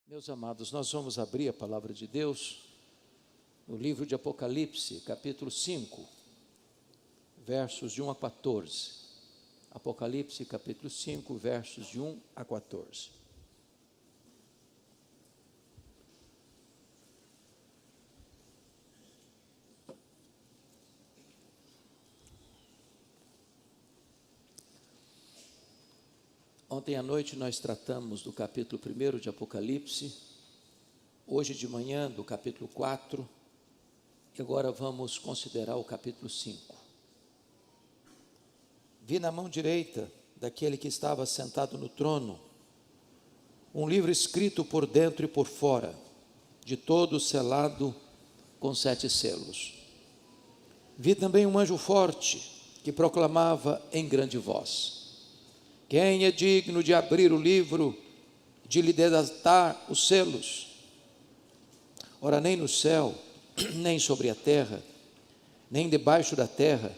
Meus amados, nós vamos abrir a palavra de Deus no livro de Apocalipse, capítulo 5, versos de 1 a 14. Apocalipse, capítulo 5, versos de 1 a 14. Ontem à noite nós tratamos do capítulo 1 de Apocalipse, hoje de manhã do capítulo 4, e agora vamos considerar o capítulo 5. Vi na mão direita daquele que estava sentado no trono, um livro escrito por dentro e por fora, de todo selado com 7 selos. Vi também um anjo forte que proclamava em grande voz: quem é digno de abrir o livro, de lhe desatar os selos? Ora, nem no céu, nem sobre a terra, nem debaixo da terra,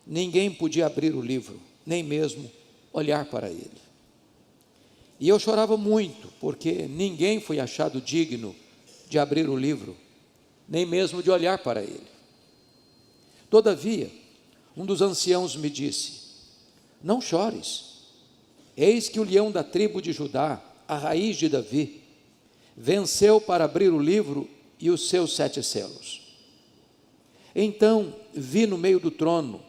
ninguém podia abrir o livro, nem mesmo olhar para ele. E eu chorava muito, porque ninguém foi achado digno de abrir o livro, nem mesmo de olhar para ele. Todavia, um dos anciãos me disse: não chores. Eis que o leão da tribo de Judá, a raiz de Davi, venceu para abrir o livro e os seus 7 selos. Então vi no meio do trono,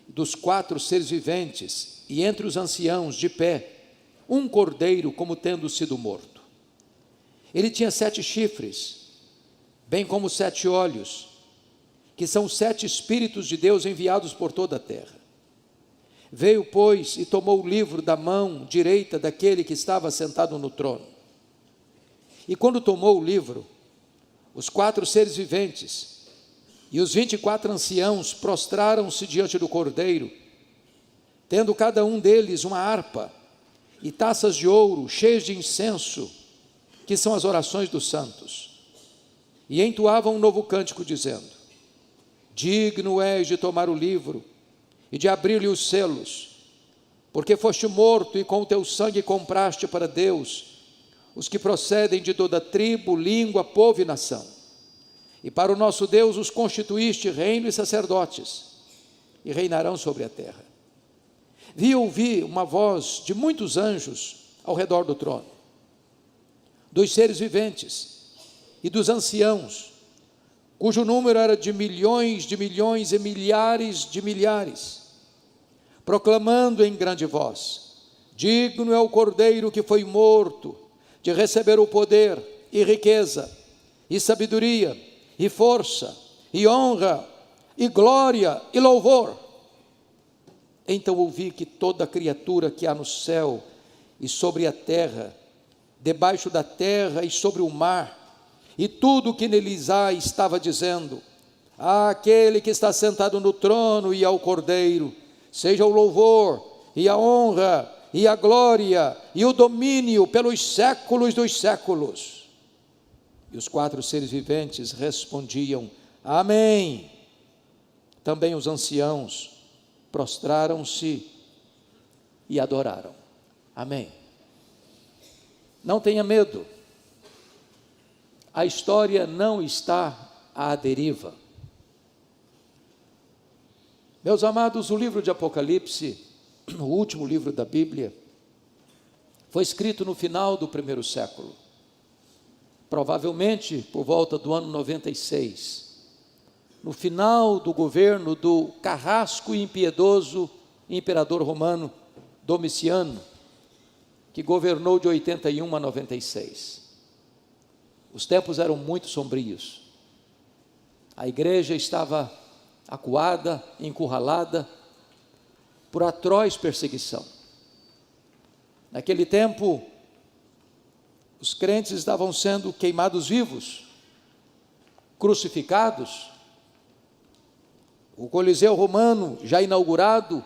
dos 4 seres viventes, e entre os anciãos de pé, um cordeiro como tendo sido morto. Ele tinha 7 chifres, bem como 7 olhos, que são os 7 Espíritos de Deus enviados por toda a terra. Veio, pois, e tomou o livro da mão direita daquele que estava sentado no trono. E quando tomou o livro, os 4 seres viventes e os 24 anciãos prostraram-se diante do cordeiro, tendo cada um deles uma harpa e taças de ouro cheias de incenso, que são as orações dos santos. E entoavam um novo cântico, dizendo: digno és de tomar o livro e de abrir-lhe os selos, porque foste morto e com o teu sangue compraste para Deus os que procedem de toda tribo, língua, povo e nação. E para o nosso Deus os constituíste reino e sacerdotes, e reinarão sobre a terra. Vi e ouvi uma voz de muitos anjos ao redor do trono, dos seres viventes e dos anciãos, cujo número era de milhões e milhares de milhares, proclamando em grande voz: digno é o cordeiro que foi morto de receber o poder e riqueza e sabedoria e força e honra e glória e louvor. Então ouvi que toda criatura que há no céu e sobre a terra, debaixo da terra e sobre o mar, e tudo o que neles há, estava dizendo: àquele que está sentado no trono e ao cordeiro, seja o louvor e a honra e a glória e o domínio pelos séculos dos séculos. E os 4 seres viventes respondiam: amém. Também os anciãos prostraram-se e adoraram. Amém. Não tenha medo. A história não está à deriva. Meus amados, o livro de Apocalipse, o último livro da Bíblia, foi escrito no final do 1º século, provavelmente por volta do ano 96, no final do governo do carrasco e impiedoso imperador romano Domiciano, que governou de 81 a 96. Os tempos eram muito sombrios. A igreja estava acuada, encurralada por atroz perseguição. Naquele tempo, os crentes estavam sendo queimados vivos, crucificados. O Coliseu Romano, já inaugurado,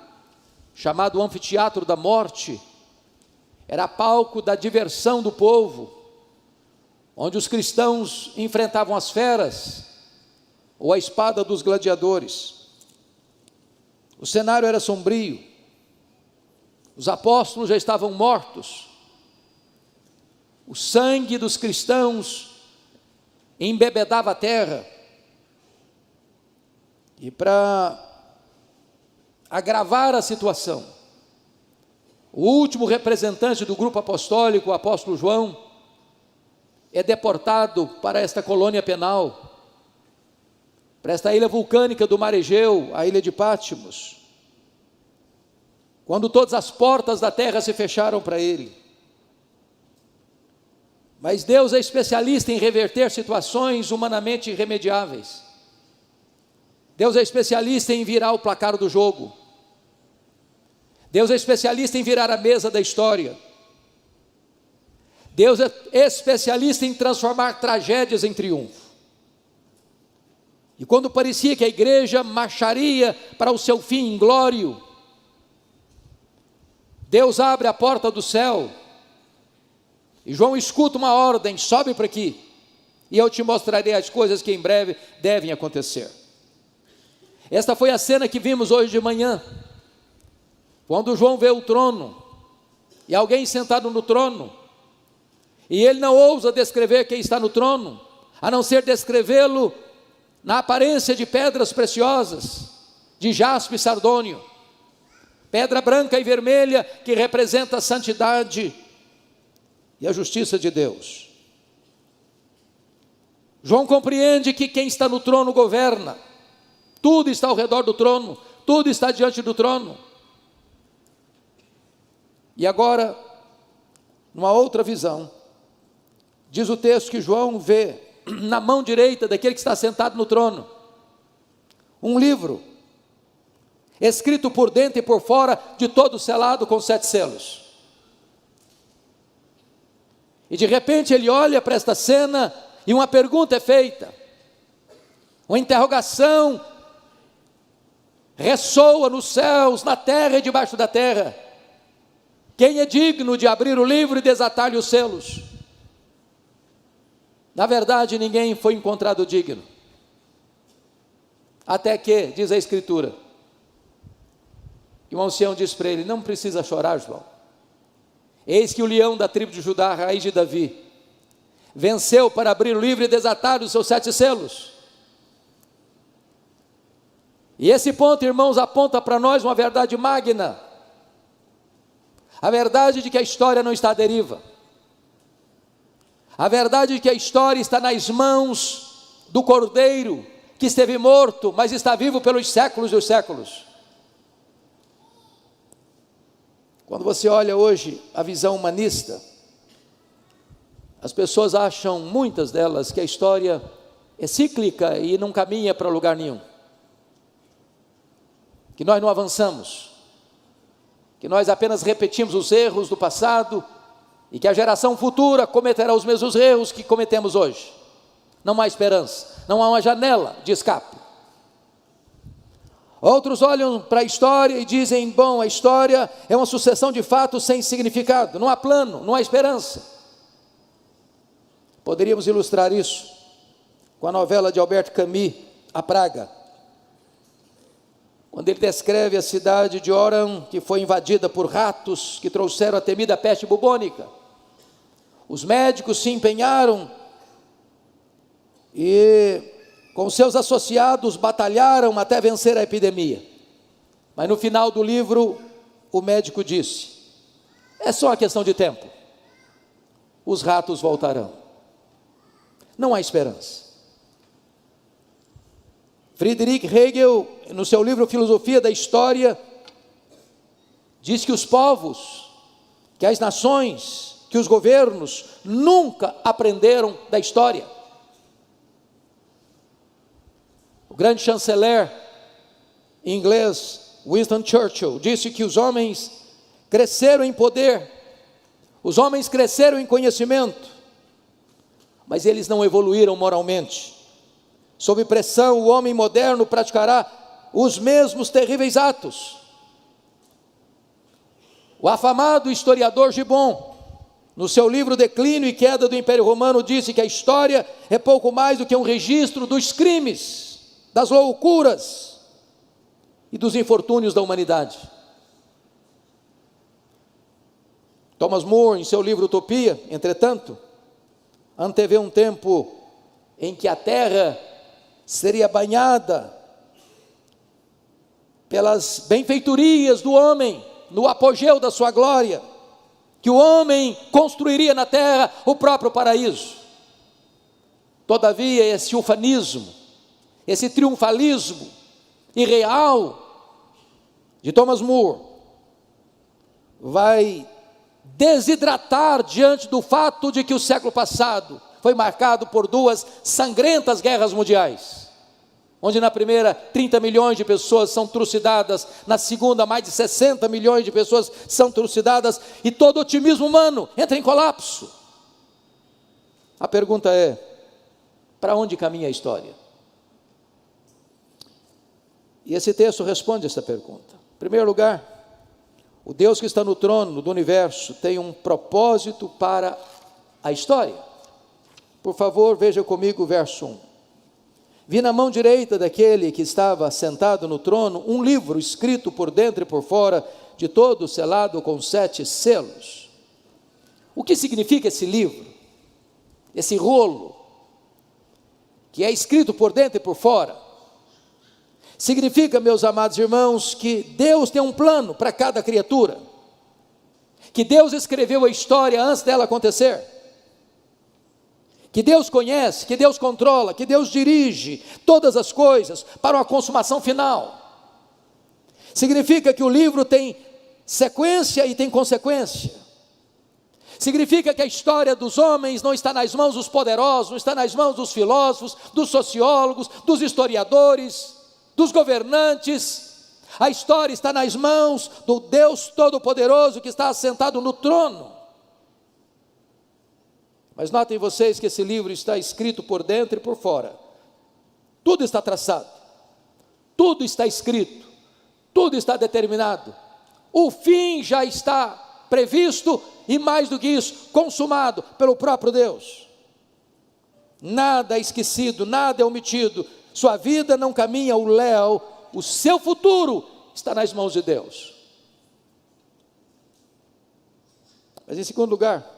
chamado Anfiteatro da Morte, era palco da diversão do povo, onde os cristãos enfrentavam as feras ou a espada dos gladiadores. O cenário era sombrio, os apóstolos já estavam mortos, O sangue dos cristãos embebedava a terra. E para agravar a situação, o último representante do grupo apostólico, o apóstolo João, é deportado para esta colônia penal, para esta ilha vulcânica do mar Egeu, a ilha de Patmos, quando todas as portas da terra se fecharam para ele. Mas Deus é especialista em reverter situações humanamente irremediáveis. Deus é especialista em virar o placar do jogo. Deus é especialista em virar a mesa da história. Deus é especialista em transformar tragédias em triunfo. E quando parecia que a igreja marcharia para o seu fim inglório, Deus abre a porta do céu, e João escuta uma ordem: sobe para aqui, e eu te mostrarei as coisas que em breve devem acontecer. Esta foi a cena que vimos hoje de manhã, quando João vê o trono, e alguém sentado no trono, e ele não ousa descrever quem está no trono, a não ser descrevê-lo na aparência de pedras preciosas, de jaspe e sardônio, pedra branca e vermelha que representa a santidade e a justiça de Deus. João compreende que quem está no trono governa, tudo está ao redor do trono, tudo está diante do trono. E agora, numa outra visão, diz o texto que João vê na mão direita daquele que está sentado no trono um livro, escrito por dentro e por fora, de todo selado com 7 selos. E de repente ele olha para esta cena e uma pergunta é feita, uma interrogação ressoa nos céus, na terra e debaixo da terra: quem é digno de abrir o livro e desatar-lhe os selos? Na verdade, ninguém foi encontrado digno, até que, diz a Escritura, e o ancião diz para ele: não precisa chorar, João, eis que o leão da tribo de Judá, a raiz de Davi, venceu para abrir o livro e desatar os seus 7 selos. E esse ponto, irmãos, aponta para nós uma verdade magna, a verdade de que a história não está à deriva, a verdade de que a história está nas mãos do Cordeiro, que esteve morto, mas está vivo pelos séculos dos séculos. Quando você olha hoje a visão humanista, as pessoas acham, muitas delas, que a história é cíclica e não caminha para lugar nenhum, que nós não avançamos, que nós apenas repetimos os erros do passado e que a geração futura cometerá os mesmos erros que cometemos hoje. Não há esperança, não há uma janela de escape. Outros olham para a história e dizem: bom, a história é uma sucessão de fatos sem significado, não há plano, não há esperança. Poderíamos ilustrar isso com a novela de Albert Camus, A Praga, quando ele descreve a cidade de Oran, que foi invadida por ratos que trouxeram a temida peste bubônica. Os médicos se empenharam e, com seus associados, batalharam até vencer a epidemia. Mas no final do livro, o médico disse: é só uma questão de tempo, os ratos voltarão. Não há esperança. Friedrich Hegel, no seu livro Filosofia da História, diz que os povos, que as nações, que os governos nunca aprenderam da história. O grande chanceler inglês Winston Churchill disse que os homens cresceram em poder, os homens cresceram em conhecimento, mas eles não evoluíram moralmente. Sob pressão, o homem moderno praticará os mesmos terríveis atos. O afamado historiador Gibbon, no seu livro Declínio e Queda do Império Romano, disse que a história é pouco mais do que um registro dos crimes, das loucuras e dos infortúnios da humanidade. Thomas More, em seu livro Utopia, entretanto, antevê um tempo em que a terra seria banhada pelas benfeitorias do homem, no apogeu da sua glória, que o homem construiria na terra o próprio paraíso. Todavia, esse ufanismo, esse triunfalismo irreal de Thomas More vai desidratar diante do fato de que o século passado foi marcado por duas sangrentas guerras mundiais, onde na primeira 30 milhões de pessoas são trucidadas, na segunda mais de 60 milhões de pessoas são trucidadas, e todo otimismo humano entra em colapso. A pergunta é: para onde caminha a história? E esse texto responde essa pergunta. Em primeiro lugar, o Deus que está no trono do universo tem um propósito para a história. Por favor, veja comigo o verso 1. Vi na mão direita daquele que estava sentado no trono um livro escrito por dentro e por fora, de todo selado com 7 selos. O que significa esse livro? Esse rolo, que é escrito por dentro e por fora? Significa, meus amados irmãos, que Deus tem um plano para cada criatura, que Deus escreveu a história antes dela acontecer, que Deus conhece, que Deus controla, que Deus dirige todas as coisas para uma consumação final. Significa que o livro tem sequência e tem consequência. Significa que a história dos homens não está nas mãos dos poderosos, não está nas mãos dos filósofos, dos sociólogos, dos historiadores, dos governantes. A história está nas mãos do Deus Todo-Poderoso que está assentado no trono. Mas notem vocês que esse livro está escrito por dentro e por fora. Tudo está traçado, tudo está escrito, tudo está determinado. O fim já está previsto e, mais do que isso, consumado pelo próprio Deus. Nada é esquecido, nada é omitido. Sua vida não caminha ao léu, o seu futuro está nas mãos de Deus. Mas em segundo lugar,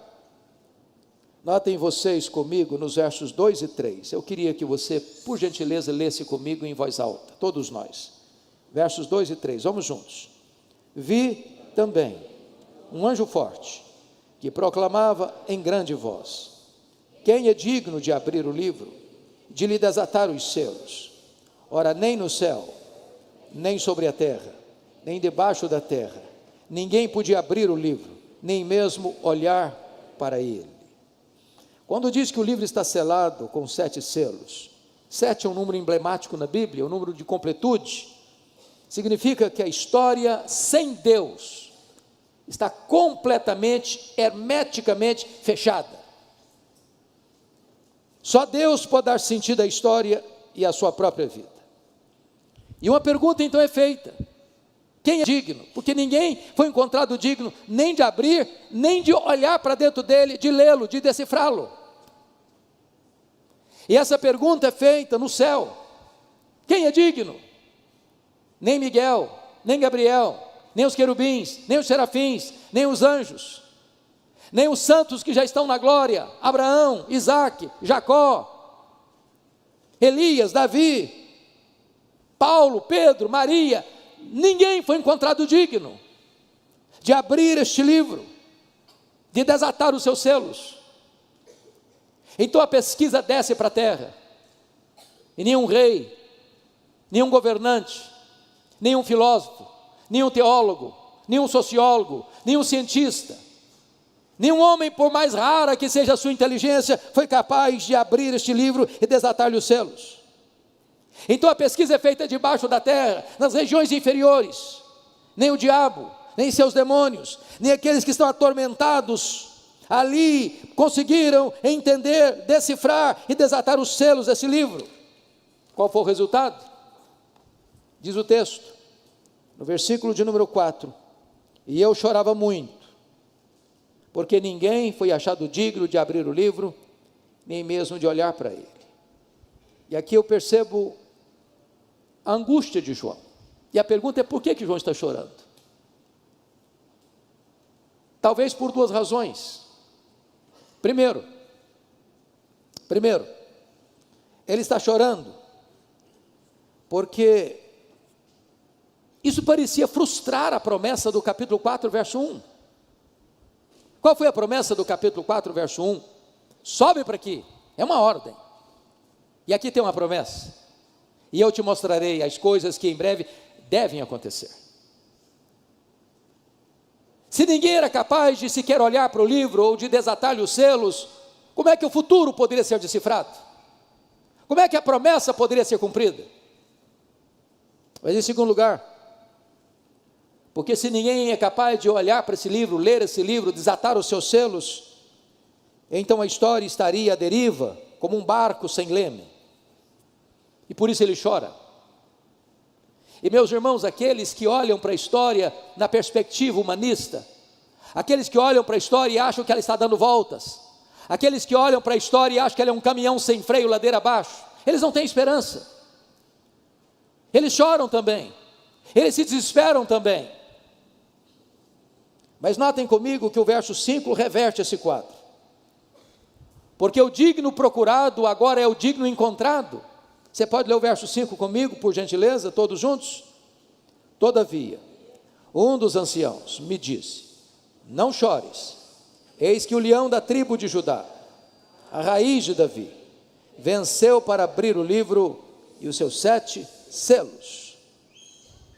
notem vocês comigo nos versos 2 e 3. Eu queria que você, por gentileza, lesse comigo em voz alta, todos nós. Versos 2 e 3, vamos juntos. Vi também um anjo forte, que proclamava em grande voz: quem é digno de abrir o livro, de lhe desatar os selos? Ora, nem no céu, nem sobre a terra, nem debaixo da terra, ninguém podia abrir o livro, nem mesmo olhar para ele. Quando diz que o livro está selado com 7 selos, 7 é um número emblemático na Bíblia, um número de completude. Significa que a história sem Deus está completamente, hermeticamente fechada. Só Deus pode dar sentido à história e à sua própria vida. E uma pergunta então é feita: quem é digno? Porque ninguém foi encontrado digno nem de abrir, nem de olhar para dentro dele, de lê-lo, de decifrá-lo. E essa pergunta é feita no céu: quem é digno? Nem Miguel, nem Gabriel, nem os querubins, nem os serafins, nem os anjos, nem os santos que já estão na glória, Abraão, Isaque, Jacó, Elias, Davi, Paulo, Pedro, Maria. Ninguém foi encontrado digno de abrir este livro, de desatar os seus selos. Então a pesquisa desce para a terra, e nenhum rei, nenhum governante, nenhum filósofo, nenhum teólogo, nenhum sociólogo, nenhum cientista, nenhum homem, por mais rara que seja a sua inteligência, foi capaz de abrir este livro e desatar-lhe os selos. Então a pesquisa é feita debaixo da terra, nas regiões inferiores. Nem o diabo, nem seus demônios, nem aqueles que estão atormentados ali conseguiram entender, decifrar e desatar os selos desse livro. Qual foi o resultado? Diz o texto, no versículo de número 4: e eu chorava muito, porque ninguém foi achado digno de abrir o livro, nem mesmo de olhar para ele. E aqui eu percebo a angústia de João. E a pergunta é: por que João está chorando? Talvez por duas razões. Primeiro, ele está chorando, porque isso parecia frustrar a promessa do capítulo 4, verso 1. Qual foi a promessa do capítulo 4, verso 1? Sobe para aqui, é uma ordem. E aqui tem uma promessa. E eu te mostrarei as coisas que em breve devem acontecer. Se ninguém era capaz de sequer olhar para o livro ou de desatar-lhe os selos, como é que o futuro poderia ser decifrado? Como é que a promessa poderia ser cumprida? Mas em segundo lugar, porque se ninguém é capaz de olhar para esse livro, ler esse livro, desatar os seus selos, então a história estaria à deriva, como um barco sem leme. E por isso ele chora. E meus irmãos, aqueles que olham para a história na perspectiva humanista, aqueles que olham para a história e acham que ela está dando voltas, aqueles que olham para a história e acham que ela é um caminhão sem freio, ladeira abaixo, eles não têm esperança. Eles choram também, eles se desesperam também. Mas notem comigo que o verso 5 reverte esse quadro. Porque o digno procurado agora é o digno encontrado. Você pode ler o verso 5 comigo, por gentileza, todos juntos? Todavia, um dos anciãos me disse: não chores, eis que o leão da tribo de Judá, a raiz de Davi, venceu para abrir o livro e os seus 7 selos.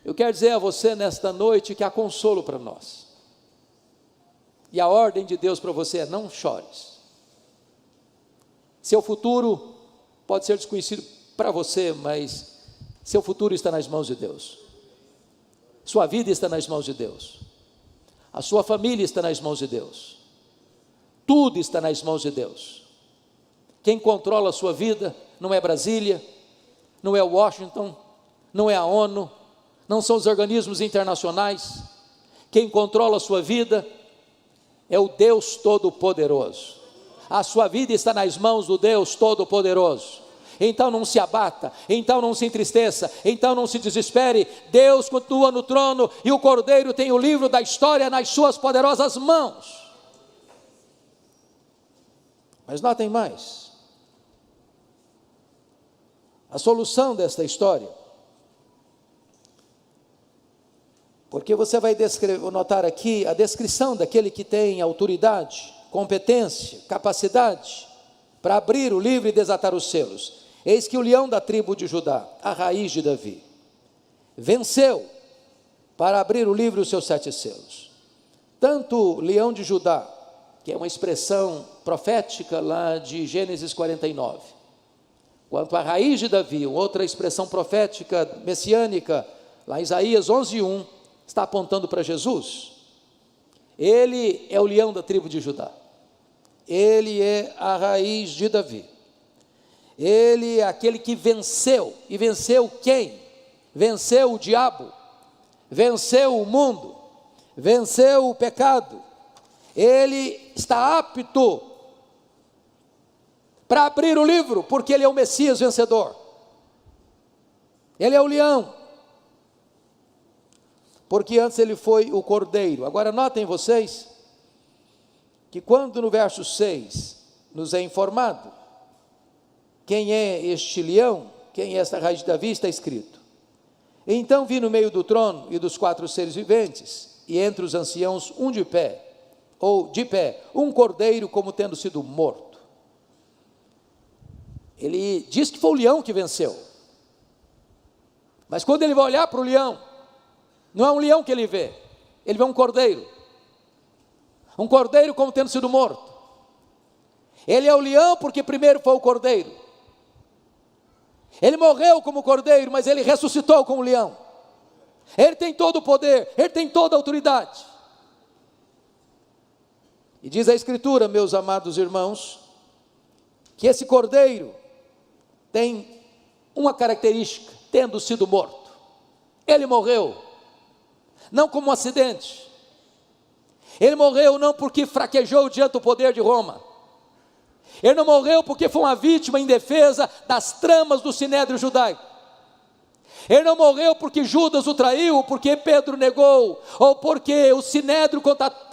Eu quero dizer a você nesta noite que há consolo para nós. E a ordem de Deus para você é: não chores. Seu futuro pode ser desconhecido para você, mas seu futuro está nas mãos de Deus. Sua vida está nas mãos de Deus. A sua família está nas mãos de Deus. Tudo está nas mãos de Deus. Quem controla a sua vida não é Brasília, não é Washington, não é a ONU, não são os organismos internacionais. Quem controla a sua vida é o Deus Todo-Poderoso. A sua vida está nas mãos do Deus Todo-Poderoso. Então não se abata, então não se entristeça, então não se desespere. Deus continua no trono e o Cordeiro tem o livro da história nas suas poderosas mãos. Mas notem mais, a solução desta história, porque você vai notar aqui a descrição daquele que tem autoridade, competência, capacidade para abrir o livro e desatar os selos. Eis que o leão da tribo de Judá, a raiz de Davi, venceu para abrir o livro e os seus 7 selos. Tanto leão de Judá, que é uma expressão profética lá de Gênesis 49, quanto a raiz de Davi, outra expressão profética messiânica, lá em Isaías 11:1, está apontando para Jesus. Ele é o leão da tribo de Judá, ele é a raiz de Davi. Ele é aquele que venceu. E venceu quem? Venceu o diabo, venceu o mundo, venceu o pecado. Ele está apto para abrir o livro, porque ele é o Messias vencedor. Ele é o leão, porque antes ele foi o cordeiro. Agora notem vocês, que quando no verso 6 nos é informado quem é este leão, quem é esta raiz de Davi, está escrito: então vi no meio do trono e dos 4 seres viventes, e entre os anciãos um de pé, um cordeiro como tendo sido morto. Ele diz que foi o leão que venceu, mas quando ele vai olhar para o leão, não é um leão que ele vê um cordeiro como tendo sido morto. Ele é o leão porque primeiro foi o cordeiro. Ele morreu como cordeiro, mas ele ressuscitou como leão. Ele tem todo o poder, ele tem toda a autoridade. E diz a Escritura, meus amados irmãos, que esse cordeiro tem uma característica: tendo sido morto. Ele morreu, não como um acidente. Ele morreu não porque fraquejou diante do poder de Roma. Ele não morreu porque foi uma vítima indefesa das tramas do sinédrio judaico. Ele não morreu porque Judas o traiu, porque Pedro negou, ou porque o Sinédrio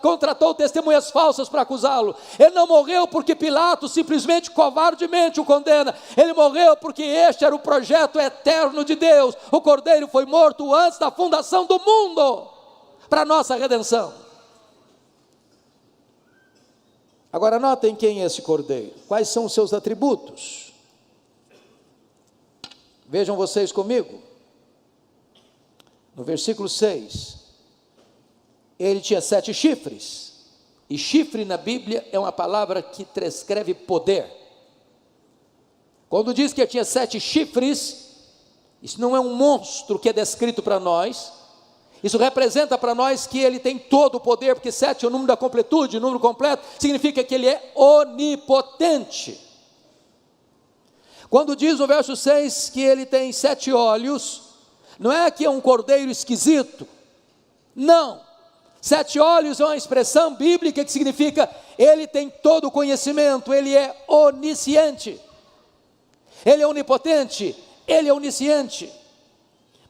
contratou testemunhas falsas para acusá-lo. Ele não morreu porque Pilatos simplesmente covardemente o condena. Ele morreu porque este era o projeto eterno de Deus. O Cordeiro foi morto antes da fundação do mundo, para a nossa redenção. Agora notem quem é esse Cordeiro, quais são os seus atributos. Vejam vocês comigo. No versículo 6, ele tinha 7 chifres, e chifre na Bíblia é uma palavra que descreve poder. Quando diz que ele tinha 7 chifres, isso não é um monstro que é descrito para nós, isso representa para nós que ele tem todo o poder, porque 7 é o número da completude, o número completo, significa que ele é onipotente. Quando diz no verso 6 que ele tem 7 olhos, não é que é um cordeiro esquisito, não, 7 olhos é uma expressão bíblica que significa, ele tem todo o conhecimento, ele é onisciente, ele é onipotente, ele é onisciente.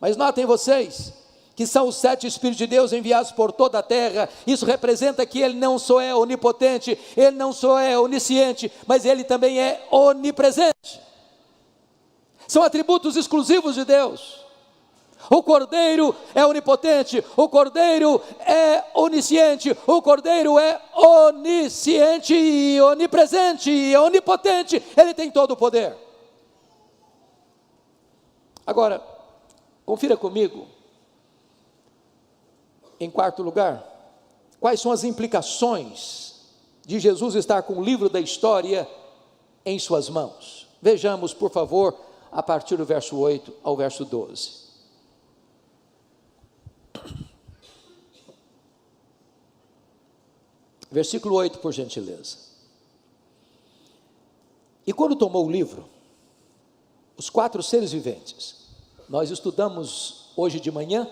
Mas notem vocês, que são os 7 Espíritos de Deus enviados por toda a terra, isso representa que ele não só é onipotente, ele não só é onisciente, mas ele também é onipresente. São atributos exclusivos de Deus. O Cordeiro é onipotente, o Cordeiro é onisciente, o Cordeiro é onisciente e onipresente e onipotente, ele tem todo o poder. Agora, confira comigo, em quarto lugar, quais são as implicações de Jesus estar com o livro da história em suas mãos. Vejamos, por favor, a partir do verso 8 ao verso 12. Versículo 8, por gentileza. E quando tomou o livro, os 4 seres viventes, nós estudamos hoje de manhã,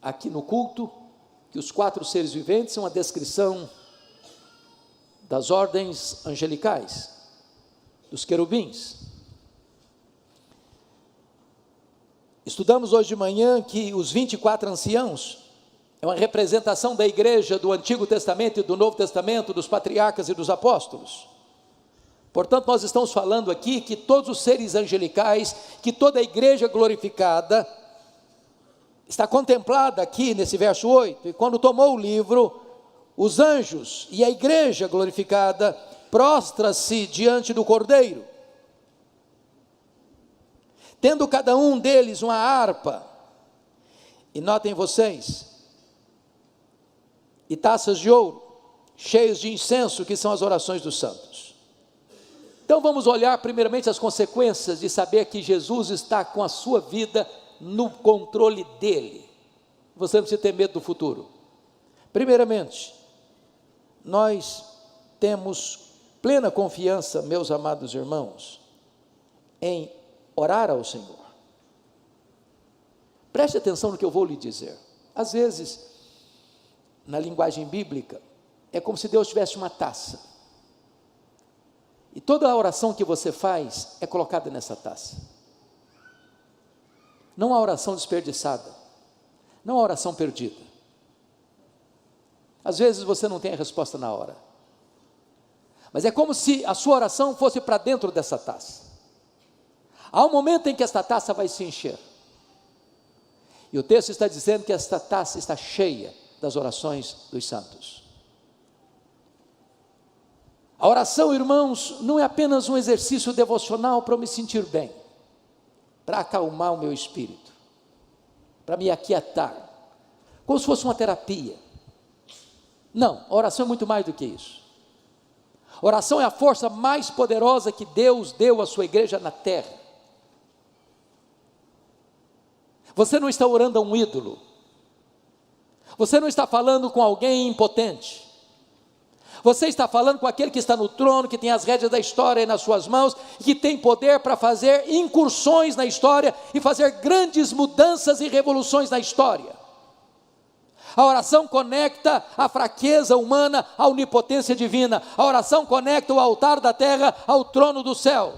aqui no culto, que os 4 seres viventes são a descrição das ordens angelicais, dos querubins. Estudamos hoje de manhã que os 24 anciãos é uma representação da igreja do Antigo Testamento e do Novo Testamento, dos patriarcas e dos apóstolos. Portanto, nós estamos falando aqui que todos os seres angelicais, que toda a igreja glorificada, está contemplada aqui nesse verso 8, e quando tomou o livro, os anjos e a igreja glorificada prostra-se diante do Cordeiro, tendo cada um deles uma harpa, e notem vocês, e taças de ouro, cheias de incenso, que são as orações dos santos. Então vamos olhar primeiramente as consequências de saber que Jesus está com a sua vida no controle dele. Você não precisa ter medo do futuro. Primeiramente, nós temos plena confiança, meus amados irmãos, em orar ao Senhor. Preste atenção no que eu vou lhe dizer. Às vezes, na linguagem bíblica, é como se Deus tivesse uma taça, e toda a oração que você faz é colocada nessa taça. Não há oração desperdiçada, não há oração perdida. Às vezes você não tem a resposta na hora, mas é como se a sua oração fosse para dentro dessa taça. Há um momento em que esta taça vai se encher, e o texto está dizendo que esta taça está cheia das orações dos santos. A oração, irmãos, não é apenas um exercício devocional para eu me sentir bem, para acalmar o meu espírito, para me aquietar, como se fosse uma terapia. Não, a oração é muito mais do que isso. A oração é a força mais poderosa que Deus deu à sua igreja na terra. Você não está orando a um ídolo, você não está falando com alguém impotente, você está falando com aquele que está no trono, que tem as rédeas da história nas suas mãos, e que tem poder para fazer incursões na história, e fazer grandes mudanças e revoluções na história. A oração conecta a fraqueza humana à onipotência divina, a oração conecta o altar da terra ao trono do céu.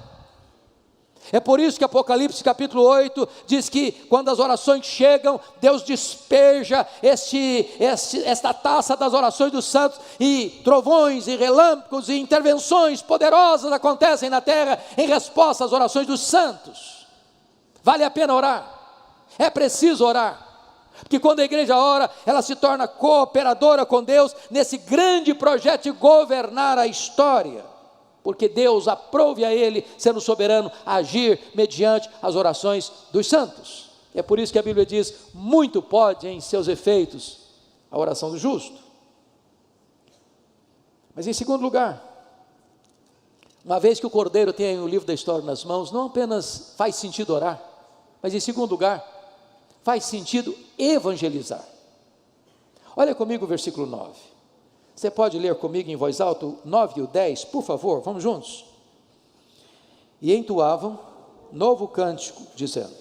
É por isso que Apocalipse capítulo 8 diz que quando as orações chegam, Deus despeja esta taça das orações dos santos, e trovões, e relâmpagos, e intervenções poderosas acontecem na terra em resposta às orações dos santos. Vale a pena orar, é preciso orar, porque quando a igreja ora, ela se torna cooperadora com Deus nesse grande projeto de governar a história, porque Deus aprove a Ele, sendo soberano, agir mediante as orações dos santos. É por isso que a Bíblia diz: muito pode em seus efeitos a oração do justo. Mas em segundo lugar, uma vez que o Cordeiro tem o livro da história nas mãos, não apenas faz sentido orar, mas em segundo lugar, faz sentido evangelizar. Olha comigo o versículo 9. Você pode ler comigo em voz alta o 9 e o 10, por favor, vamos juntos. E entoavam novo cântico, dizendo: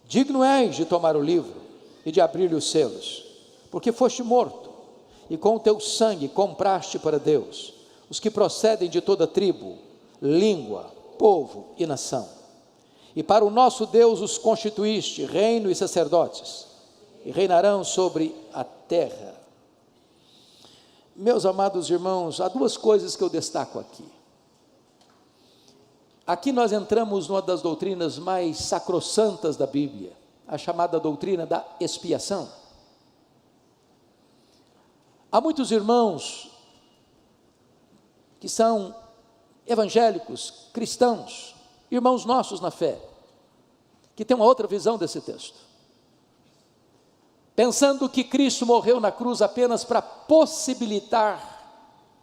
digno és de tomar o livro e de abrir-lhe os selos, porque foste morto, e com o teu sangue compraste para Deus os que procedem de toda tribo, língua, povo e nação. E para o nosso Deus os constituíste reino e sacerdotes, e reinarão sobre a terra. Meus amados irmãos, há duas coisas que eu destaco aqui. Aqui nós entramos numa das doutrinas mais sacrossantas da Bíblia, a chamada doutrina da expiação. Há muitos irmãos que são evangélicos, cristãos, irmãos nossos na fé, que têm uma outra visão desse texto, pensando que Cristo morreu na cruz apenas para possibilitar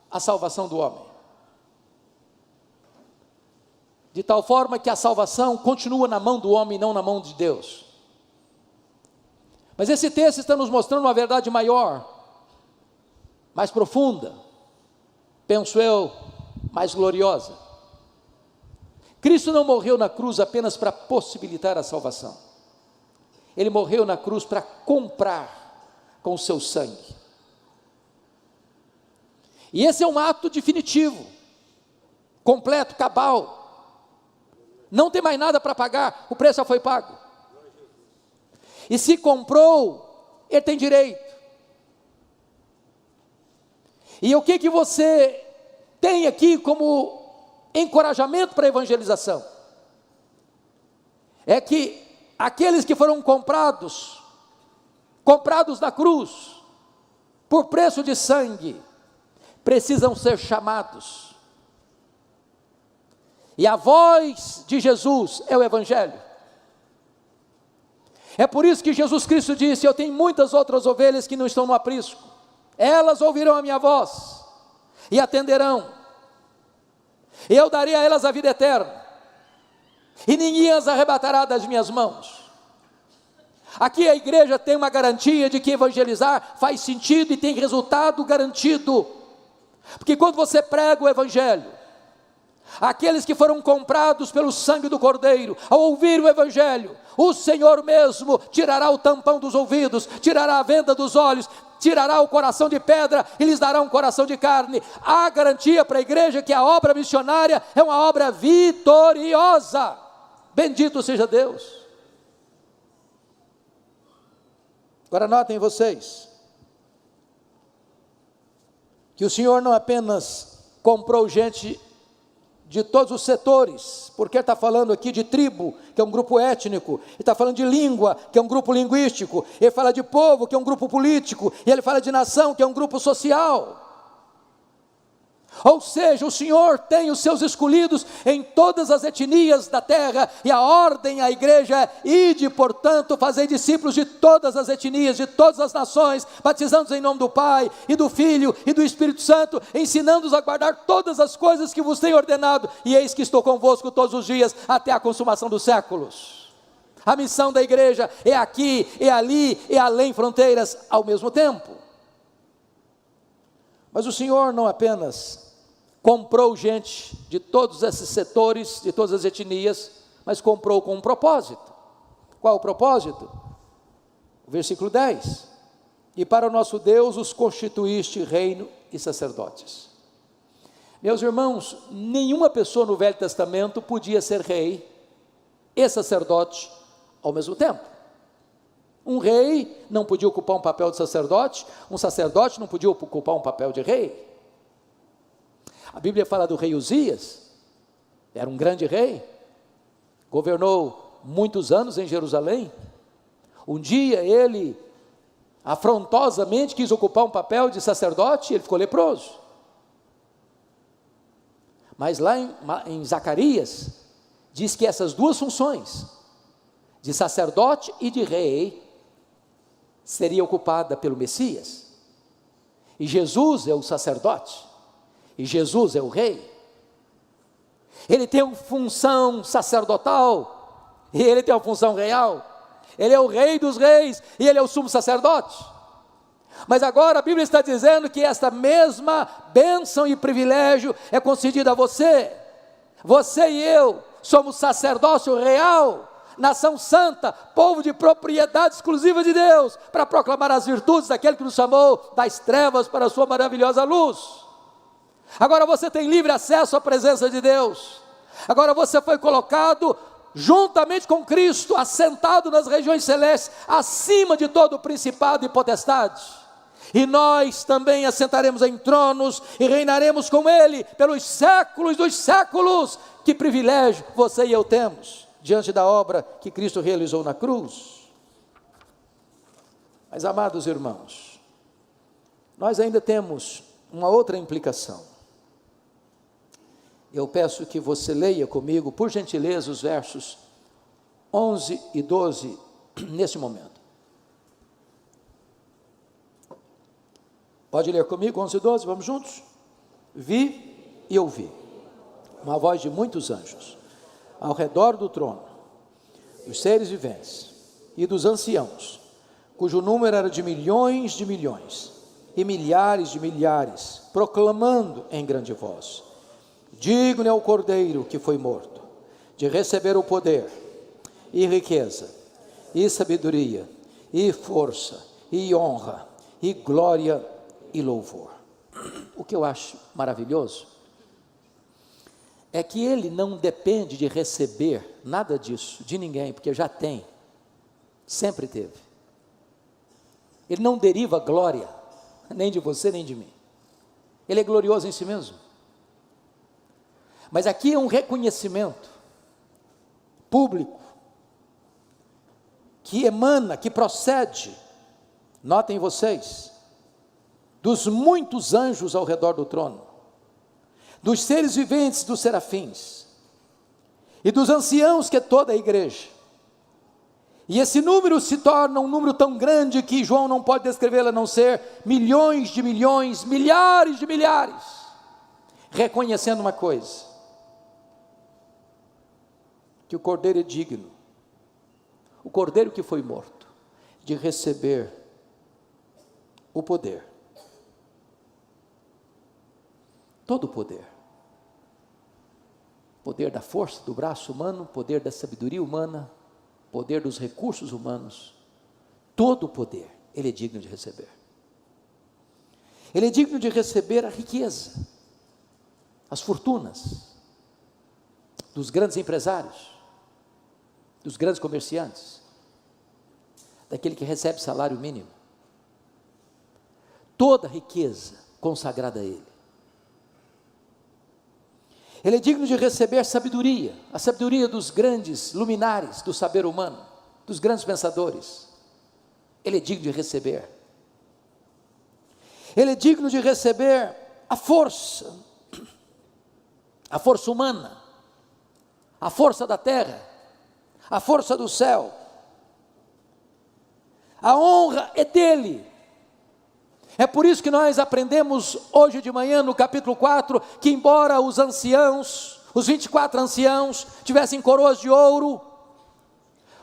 a salvação do homem, de tal forma que a salvação continua na mão do homem e não na mão de Deus. Mas esse texto está nos mostrando uma verdade maior, mais profunda, penso eu, mais gloriosa. Cristo não morreu na cruz apenas para possibilitar a salvação. Ele morreu na cruz para comprar com o seu sangue. E esse é um ato definitivo, completo, cabal. Não tem mais nada para pagar, o preço já foi pago. E se comprou, ele tem direito. E o que você tem aqui como encorajamento para a evangelização? É que aqueles que foram comprados na cruz, por preço de sangue, precisam ser chamados. E a voz de Jesus é o Evangelho. É por isso que Jesus Cristo disse: eu tenho muitas outras ovelhas que não estão no aprisco, elas ouvirão a minha voz, e atenderão, e eu darei a elas a vida eterna, e ninguém as arrebatará das minhas mãos. Aqui a igreja tem uma garantia de que evangelizar faz sentido e tem resultado garantido, porque quando você prega o Evangelho, aqueles que foram comprados pelo sangue do Cordeiro, ao ouvir o Evangelho, o Senhor mesmo tirará o tampão dos ouvidos, tirará a venda dos olhos, tirará o coração de pedra e lhes dará um coração de carne. Há garantia para a igreja que a obra missionária é uma obra vitoriosa. Bendito seja Deus. Agora notem vocês, que o Senhor não apenas comprou gente de todos os setores, porque ele está falando aqui de tribo, que é um grupo étnico, ele está falando de língua, que é um grupo linguístico, ele fala de povo, que é um grupo político, e ele fala de nação, que é um grupo social. Ou seja, o Senhor tem os seus escolhidos em todas as etnias da terra, e a ordem à igreja é: ide, portanto, fazei discípulos de todas as etnias, de todas as nações, batizando-os em nome do Pai, e do Filho, e do Espírito Santo, ensinando-os a guardar todas as coisas que vos tenho ordenado, e eis que estou convosco todos os dias, até a consumação dos séculos. A missão da igreja é aqui, é ali, é além fronteiras ao mesmo tempo. Mas o Senhor não apenas comprou gente de todos esses setores, de todas as etnias, mas comprou com um propósito. Qual o propósito? O versículo 10: e para o nosso Deus os constituíste reino e sacerdotes. Meus irmãos, nenhuma pessoa no Velho Testamento podia ser rei e sacerdote ao mesmo tempo. Um rei não podia ocupar um papel de sacerdote, um sacerdote não podia ocupar um papel de rei. A Bíblia fala do rei Uzias, era um grande rei, governou muitos anos em Jerusalém. Um dia ele afrontosamente quis ocupar um papel de sacerdote e ele ficou leproso. Mas lá em Zacarias, diz que essas duas funções, de sacerdote e de rei, seria ocupada pelo Messias. E Jesus é o sacerdote, e Jesus é o rei. Ele tem uma função sacerdotal, e ele tem uma função real. Ele é o rei dos reis, e ele é o sumo sacerdote. Mas agora a Bíblia está dizendo que esta mesma bênção e privilégio é concedida a você. Você e eu somos sacerdócio real, nação santa, povo de propriedade exclusiva de Deus, para proclamar as virtudes daquele que nos chamou das trevas para a sua maravilhosa luz. Agora você tem livre acesso à presença de Deus. Agora você foi colocado juntamente com Cristo, assentado nas regiões celestes, acima de todo principado e potestade. E nós também assentaremos em tronos e reinaremos com Ele pelos séculos dos séculos. Que privilégio você e eu temos diante da obra que Cristo realizou na cruz. Mas, amados irmãos, nós ainda temos uma outra implicação. Eu peço que você leia comigo, por gentileza, os versos 11 e 12, nesse momento. Pode ler comigo, 11 e 12, vamos juntos? Vi e ouvi uma voz de muitos anjos, ao redor do trono, dos seres viventes e dos anciãos, cujo número era de milhões e milhares de milhares, proclamando em grande voz: digno é o Cordeiro que foi morto, de receber o poder, e riqueza, e sabedoria, e força, e honra, e glória, e louvor. O que eu acho maravilhoso é que ele não depende de receber nada disso, de ninguém, porque já tem, sempre teve. Ele não deriva glória, nem de você, nem de mim. Ele é glorioso em si mesmo. Mas aqui é um reconhecimento público, que emana, que procede, notem vocês, dos muitos anjos ao redor do trono, dos seres viventes, dos serafins, e dos anciãos, que é toda a igreja. E esse número se torna um número tão grande que João não pode descrevê-lo a não ser milhões de milhões, milhares de milhares, reconhecendo uma coisa: que o Cordeiro é digno, o Cordeiro que foi morto, de receber o poder, todo o poder, poder da força do braço humano, poder da sabedoria humana, poder dos recursos humanos, todo o poder, ele é digno de receber. Ele é digno de receber a riqueza, as fortunas dos grandes empresários, dos grandes comerciantes, daquele que recebe salário mínimo, toda a riqueza consagrada a Ele. Ele é digno de receber sabedoria, a sabedoria dos grandes luminares do saber humano, dos grandes pensadores. Ele é digno de receber. Ele é digno de receber a força humana, a força da terra, a força do céu. A honra é dele. É por isso que nós aprendemos hoje de manhã no capítulo 4, que embora os anciãos, os 24 anciãos, tivessem coroas de ouro,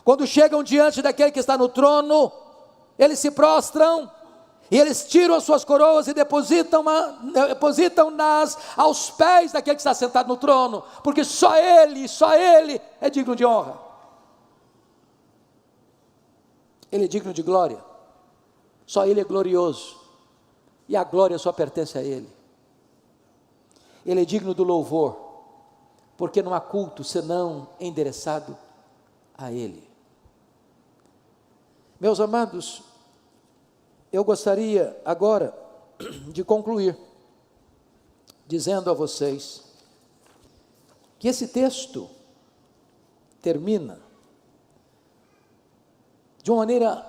quando chegam diante daquele que está no trono, eles se prostram, e eles tiram as suas coroas e depositam-nas aos pés daquele que está sentado no trono, porque só Ele é digno de honra. Ele é digno de glória, só Ele é glorioso, e a glória só pertence a Ele. Ele é digno do louvor, porque não há culto senão endereçado a Ele. Meus amados, eu gostaria agora de concluir dizendo a vocês que esse texto termina de uma maneira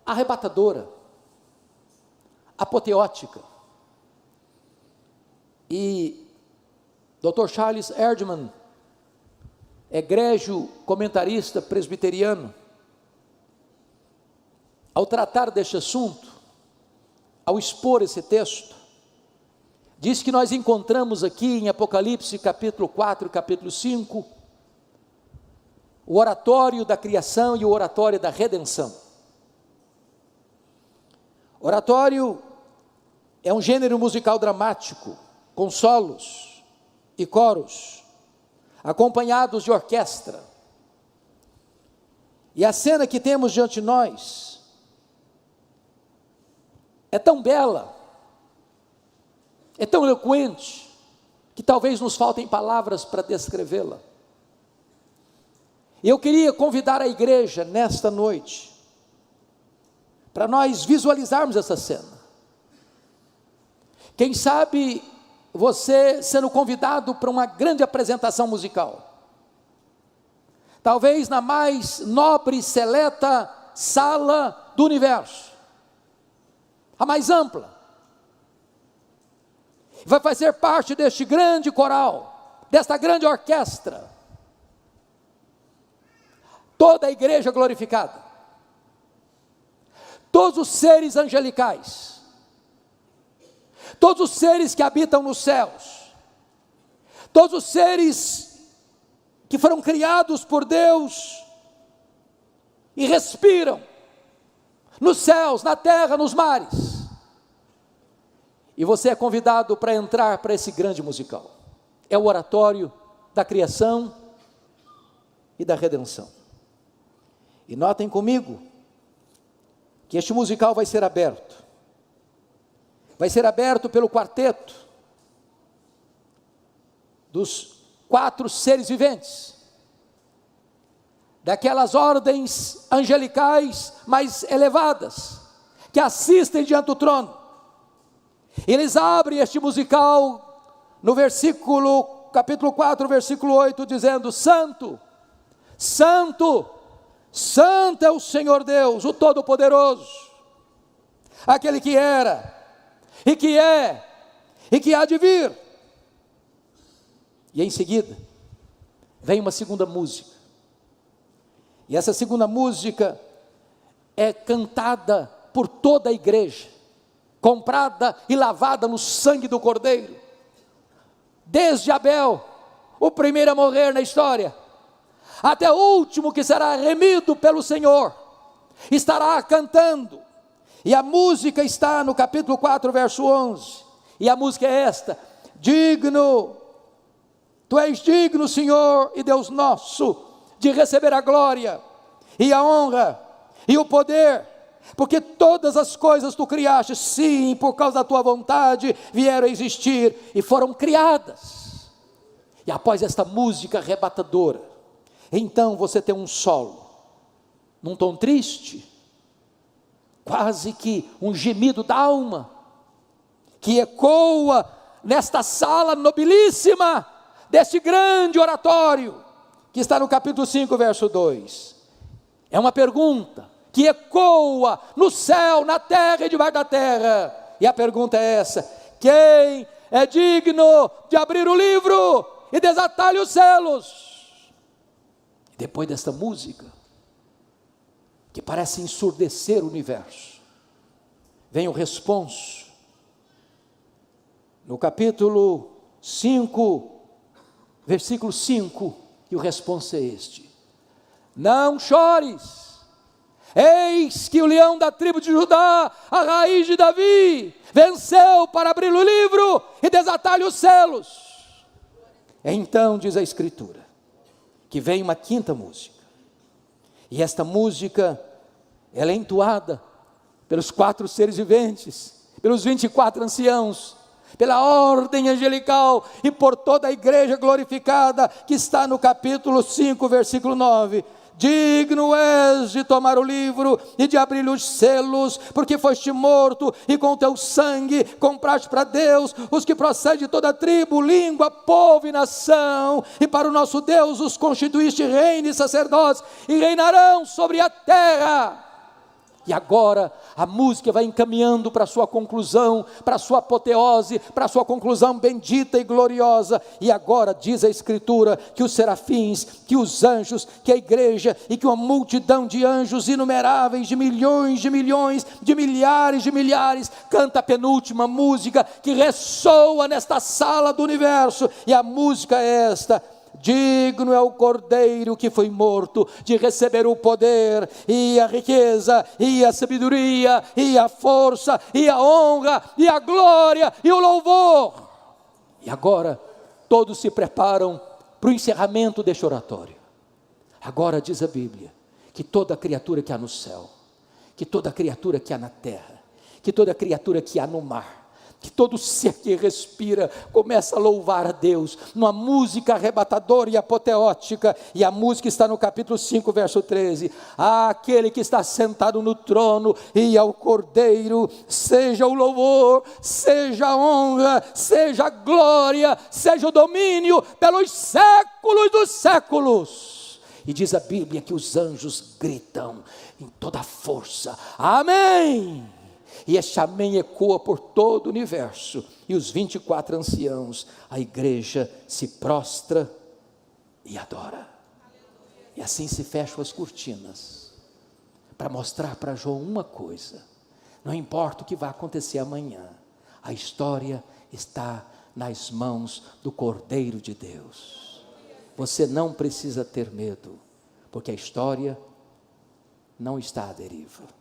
arrebatadora, apoteótica. E Dr. Charles Erdman, egrégio comentarista presbiteriano, ao tratar deste assunto, ao expor esse texto, diz que nós encontramos aqui em Apocalipse capítulo 4 e capítulo 5, o oratório da criação e o oratório da redenção. Oratório é um gênero musical dramático, com solos e coros, acompanhados de orquestra. E a cena que temos diante de nós é tão bela, é tão eloquente, que talvez nos faltem palavras para descrevê-la. Eu queria convidar a igreja nesta noite, para nós visualizarmos essa cena. Quem sabe você sendo convidado para uma grande apresentação musical, talvez na mais nobre e seleta sala do universo, a mais ampla, vai fazer parte deste grande coral, desta grande orquestra, toda a igreja glorificada, todos os seres angelicais, todos os seres que habitam nos céus, todos os seres que foram criados por Deus e respiram nos céus, na terra, nos mares. E você é convidado para entrar para esse grande musical. É o oratório da criação e da redenção. E notem comigo que este musical vai ser aberto. Vai ser aberto pelo quarteto dos 4 seres viventes, daquelas ordens angelicais mais elevadas, que assistem diante do trono. Eles abrem este musical no capítulo 4, versículo 8, dizendo: Santo, Santo, Santo é o Senhor Deus, o Todo-Poderoso, aquele que era, e que é, e que há de vir. E em seguida, vem uma segunda música, e essa segunda música é cantada por toda a igreja, comprada e lavada no sangue do Cordeiro, desde Abel, o primeiro a morrer na história, até o último que será remido pelo Senhor, estará cantando. E a música está no capítulo 4, verso 11, e a música é esta: digno, tu és digno, Senhor e Deus nosso, de receber a glória, e a honra, e o poder, porque todas as coisas tu criaste, sim, por causa da tua vontade, vieram a existir, e foram criadas. E após esta música arrebatadora, então você tem um solo, num tom triste, quase que um gemido da alma, que ecoa nesta sala nobilíssima, deste grande oratório, que está no capítulo 5, verso 2, é uma pergunta, que ecoa no céu, na terra e debaixo da terra, e a pergunta é essa: quem é digno de abrir o livro e desatar-lhe os selos? Depois desta música, que parece ensurdecer o universo, vem o responso, no capítulo 5, versículo 5, e o responso é este: não chores, eis que o leão da tribo de Judá, a raiz de Davi, venceu para abrir o livro e desatar-lhe os selos. Então diz a Escritura, que vem uma quinta música, e esta música, ela é entoada pelos 4 seres viventes, pelos 24 anciãos, pela ordem angelical e por toda a igreja glorificada, que está no capítulo 5, versículo 9, digno és de tomar o livro e de abrir os selos, porque foste morto e com teu sangue compraste para Deus os que procedem de toda tribo, língua, povo e nação, e para o nosso Deus os constituíste reino e sacerdotes, e reinarão sobre a terra. E agora a música vai encaminhando para a sua conclusão, para a sua apoteose, para a sua conclusão bendita e gloriosa. E agora diz a Escritura que os serafins, que os anjos, que a igreja e que uma multidão de anjos inumeráveis, de milhões, de milhões, de milhares, canta a penúltima música que ressoa nesta sala do universo. E a música é esta: digno é o Cordeiro que foi morto de receber o poder e a riqueza e a sabedoria e a força e a honra e a glória e o louvor. E agora todos se preparam para o encerramento deste oratório. Agora diz a Bíblia que toda criatura que há no céu, que toda criatura que há na terra, que toda criatura que há no mar, que todo ser que respira começa a louvar a Deus, numa música arrebatadora e apoteótica. E a música está no capítulo 5, verso 13. Aquele que está sentado no trono e ao Cordeiro, seja o louvor, seja a honra, seja a glória, seja o domínio pelos séculos dos séculos. E diz a Bíblia que os anjos gritam em toda a força: amém! E este amém ecoa por todo o universo, e os 24 anciãos, a igreja se prostra e adora. E assim se fecham as cortinas, para mostrar para João uma coisa: não importa o que vai acontecer amanhã, a história está nas mãos do Cordeiro de Deus. Você não precisa ter medo, porque a história não está à deriva.